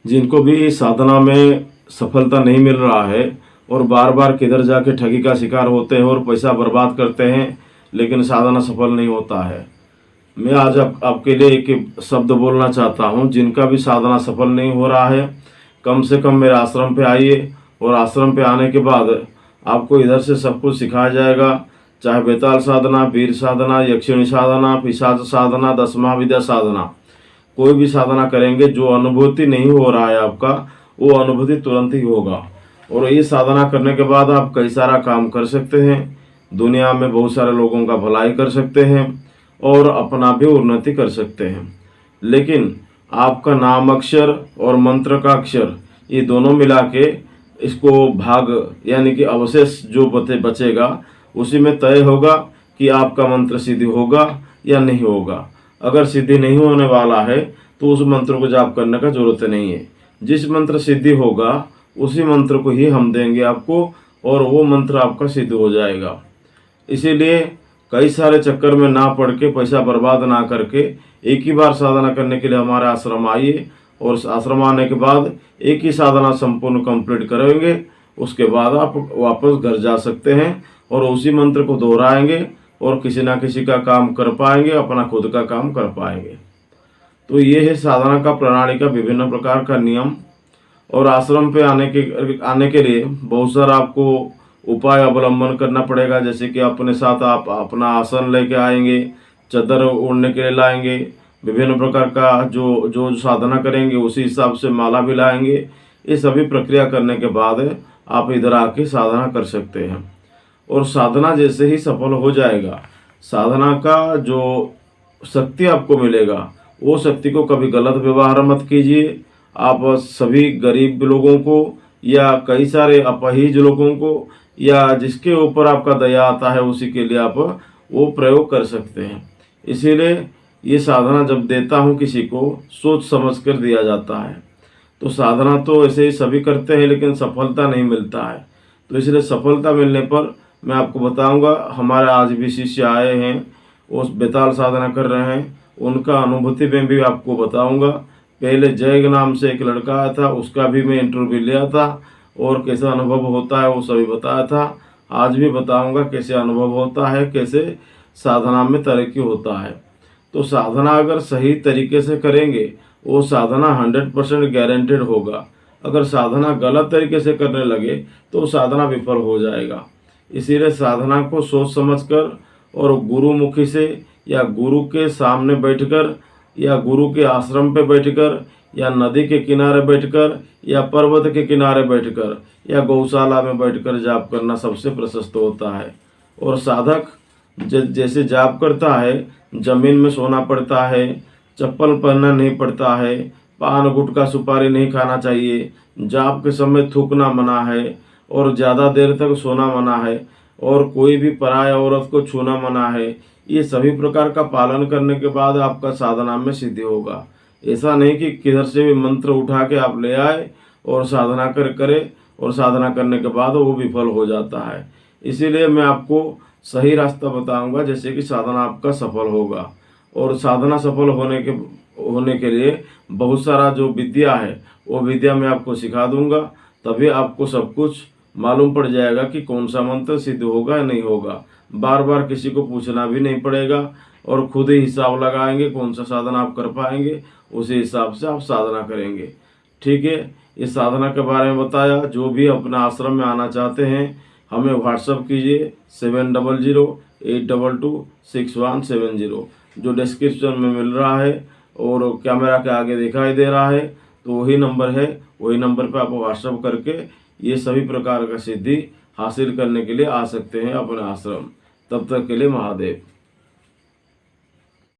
जिनको भी साधना में सफलता नहीं मिल रहा है और बार बार किधर जाके ठगी का शिकार होते हैं और पैसा बर्बाद करते हैं, लेकिन साधना सफल नहीं होता है। मैं आज आपके लिए एक शब्द बोलना चाहता हूँ। जिनका भी साधना सफल नहीं हो रहा है, कम से कम मेरे आश्रम पे आइए, और आश्रम पे आने के बाद आपको इधर से सब कुछ सिखाया जाएगा। चाहे बेताल साधना, वीर साधना, यक्षिणी साधना, पिशाच साधना, 10 महाविद्या साधना, कोई भी साधना करेंगे, जो अनुभूति नहीं हो रहा है आपका, वो अनुभूति तुरंत ही होगा। और ये साधना करने के बाद आप कई सारा काम कर सकते हैं, दुनिया में बहुत सारे लोगों का भलाई कर सकते हैं और अपना भी उन्नति कर सकते हैं। लेकिन आपका नाम अक्षर और मंत्र का अक्षर, ये दोनों मिला के इसको भाग यानी कि अवशेष जो बचेगा, उसी में तय होगा कि आपका मंत्र सिद्धि होगा या नहीं होगा। अगर सिद्धि नहीं होने वाला है तो उस मंत्र को जाप करने का जरूरत नहीं है। जिस मंत्र सिद्धि होगा उसी मंत्र को ही हम देंगे आपको, और वो मंत्र आपका सिद्ध हो जाएगा। इसीलिए कई सारे चक्कर में ना पड़ के, पैसा बर्बाद ना करके, एक ही बार साधना करने के लिए हमारे आश्रम आइए, और आश्रम आने के बाद एक ही साधना संपूर्ण कंप्लीट करेंगे। उसके बाद आप वापस घर जा सकते हैं और उसी मंत्र को दोहराएंगे और किसी ना किसी का काम कर पाएंगे, अपना खुद का काम कर पाएंगे। तो ये है साधना का प्रणाली का विभिन्न प्रकार का नियम। और आश्रम पे आने के लिए बहुत सारा आपको उपाय अवलंबन करना पड़ेगा। जैसे कि अपने साथ आप अपना आसन लेके आएंगे, चादर ओढ़ने के लिए लाएंगे, विभिन्न प्रकार का जो जो साधना करेंगे उसी हिसाब से माला भी लाएंगे। ये सभी प्रक्रिया करने के बाद आप इधर आके साधना कर सकते हैं। और साधना जैसे ही सफल हो जाएगा, साधना का जो शक्ति आपको मिलेगा, वो शक्ति को कभी गलत व्यवहार मत कीजिए। आप सभी गरीब लोगों को या कई सारे अपहिज लोगों को या जिसके ऊपर आपका दया आता है, उसी के लिए आप वो प्रयोग कर सकते हैं। इसीलिए ये साधना जब देता हूँ किसी को, सोच समझ कर दिया जाता है। तो साधना तो ऐसे ही सभी करते हैं, लेकिन सफलता नहीं मिलता है। तो इसलिए सफलता मिलने पर मैं आपको बताऊंगा। हमारे आज भी शिष्य आए हैं, वो बेताल साधना कर रहे हैं, उनका अनुभूति में भी आपको बताऊंगा। पहले जय नाम से एक लड़का आया था, उसका भी मैं इंटरव्यू लिया था और कैसा अनुभव होता है वो सभी बताया था। आज भी बताऊंगा कैसे अनुभव होता है, कैसे साधना में तरक्की होता है। तो साधना अगर सही तरीके से करेंगे, वो साधना 100% गारंटेड होगा। अगर साधना गलत तरीके से करने लगे तो साधना विफल हो जाएगा। इसीलिए साधना को सोच समझकर और गुरुमुखी से या गुरु के सामने बैठकर या गुरु के आश्रम पे बैठकर या नदी के किनारे बैठकर या पर्वत के किनारे बैठकर या गौशाला में बैठकर जाप करना सबसे प्रशस्त होता है। और साधक जैसे जाप करता है, जमीन में सोना पड़ता है, चप्पल पहनना नहीं पड़ता है, पान गुटखा सुपारी नहीं खाना चाहिए, जाप के समय थूकना मना है और ज़्यादा देर तक सोना मना है, और कोई भी पराया औरत को छूना मना है। ये सभी प्रकार का पालन करने के बाद आपका साधना में सिद्धि होगा। ऐसा नहीं कि किधर से भी मंत्र उठा के आप ले आए और साधना करे और साधना करने के बाद वो विफल हो जाता है। इसीलिए मैं आपको सही रास्ता बताऊंगा, जैसे कि साधना आपका सफल होगा। और साधना सफल होने के लिए बहुत सारा जो विद्या है, वो विद्या मैं आपको सिखा दूंगा। तभी आपको सब कुछ मालूम पड़ जाएगा कि कौन सा मंत्र सिद्ध होगा या नहीं होगा। बार बार किसी को पूछना भी नहीं पड़ेगा और खुद ही हिसाब लगाएंगे कौन सा साधना आप कर पाएंगे, उसी हिसाब से आप साधना करेंगे। ठीक है, इस साधना के बारे में बताया। जो भी अपने आश्रम में आना चाहते हैं, हमें व्हाट्सअप कीजिए 7008226170, जो डिस्क्रिप्शन में मिल रहा है और कैमरा के आगे दिखाई दे रहा है। तो वही नंबर है, वही नंबर पे आप व्हाट्सअप करके ये सभी प्रकार का सिद्धि हासिल करने के लिए आ सकते हैं अपने आश्रम। तब तक के लिए महादेव।